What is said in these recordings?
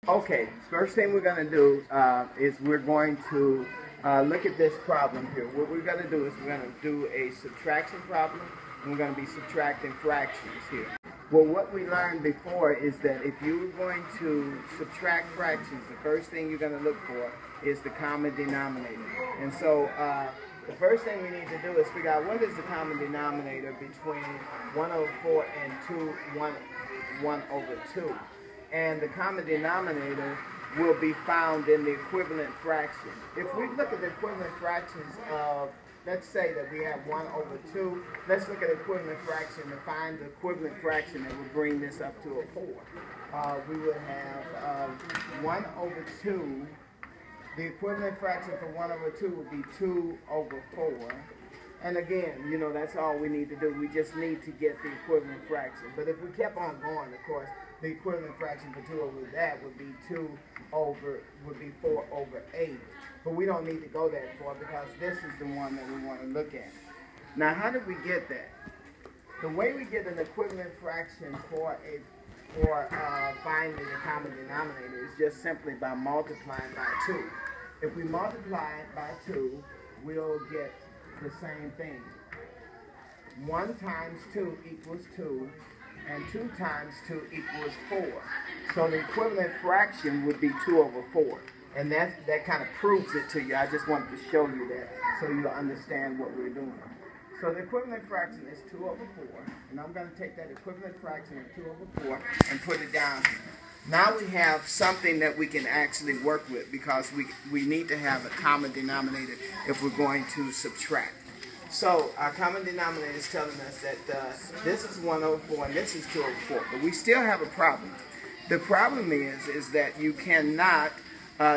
Okay, first thing we're going to do is we're going to look at this problem here. What we're going to do is we're going to do a subtraction problem, and we're going to be subtracting fractions here. Well, what we learned before is that if you're going to subtract fractions, the first thing you're going to look for is the common denominator. And so the first thing we need to do is figure out what is the common denominator between 1 over 4 and 1 over 2. And the common denominator will be found in the equivalent fraction. If we look at the equivalent fractions of, let's say that we have 1 over 2, let's look at the equivalent fraction to find the equivalent fraction that will bring this up to a 4. We would have 1 over 2. The equivalent fraction for 1 over 2 would be 2 over 4. And again, you know, that's all we need to do. We just need to get the equivalent fraction. But if we kept on going, of course, the equivalent fraction for 2 over that would be 4 over 8. But we don't need to go that far because this is the one that we want to look at. Now, how did we get that? The way we get an equivalent fraction for finding the common denominator is just simply by multiplying by 2. If we multiply it by 2, we'll get the same thing. 1 times 2 equals 2, and 2 times 2 equals 4. So the equivalent fraction would be 2 over 4. And that kind of proves it to you. I just wanted to show you that so you'll understand what we're doing. So the equivalent fraction is 2 over 4. And I'm going to take that equivalent fraction of 2 over 4 and put it down here. Now we have something that we can actually work with because we need to have a common denominator if we're going to subtract. So our common denominator is telling us that this is 1 over 4 and this is 2 over 4. But we still have a problem. The problem is that you cannot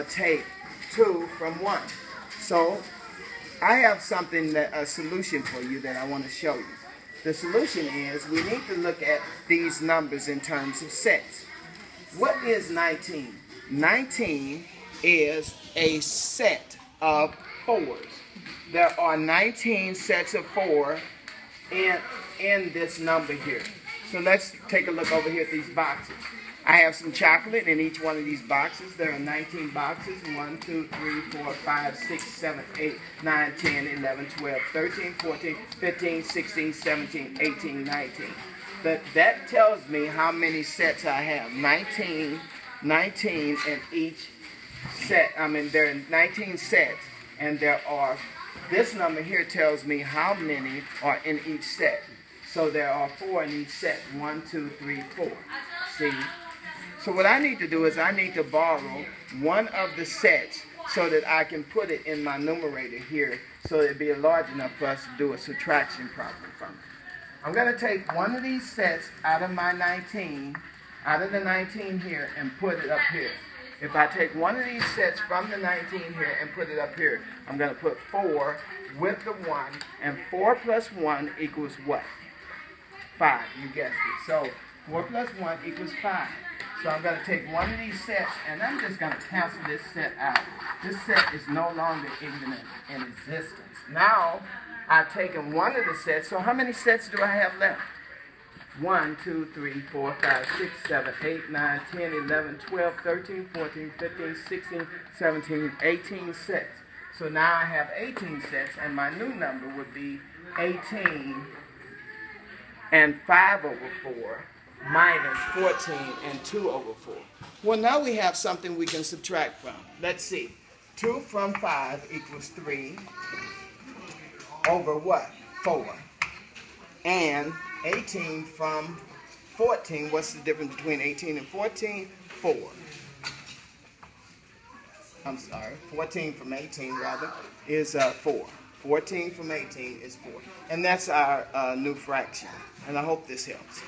take 2 from 1. So I have a solution for you that I want to show you. The solution is we need to look at these numbers in terms of sets. What is 19? 19 is a set of 4s. There are 19 sets of 4 in this number here. So let's take a look over here at these boxes. I have some chocolate in each one of these boxes. There are 19 boxes. 1, 2, 3, 4, 5, 6, 7, 8, 9, 10, 11, 12, 13, 14, 15, 16, 17, 18, 19. But that tells me how many sets I have. 19 in each set. I mean, there are 19 sets, and this number here tells me how many are in each set. So there are 4 in each set. 1, 2, 3, 4. See? So what I need to do is I need to borrow one of the sets so that I can put it in my numerator here so it'd be large enough for us to do a subtraction problem from it. I'm going to take one of these sets out of my 19, out of the 19 here, and put it up here. If I take one of these sets from the 19 here and put it up here, I'm going to put 4 with the 1, and 4 plus 1 equals what? 5, you guessed it. So 4 plus 1 equals 5. So I'm going to take one of these sets, and I'm just going to cancel this set out. This set is no longer even in existence. Now, I've taken one of the sets, so how many sets do I have left? 1, 2, 3, 4, 5, 6, 7, 8, 9, 10, 11, 12, 13, 14, 15, 16, 17, 18 sets. So now I have 18 sets, and my new number would be 18 and 5 over 4 minus 14 and 2 over 4. Well, now we have something we can subtract from. Let's see. 2 from 5 equals 3 over what? 4. And 18 from 14, what's the difference between 18 and 14? 4. I'm sorry, 14 from 18 rather is 4. 14 from 18 is 4. And that's our new fraction. And I hope this helps.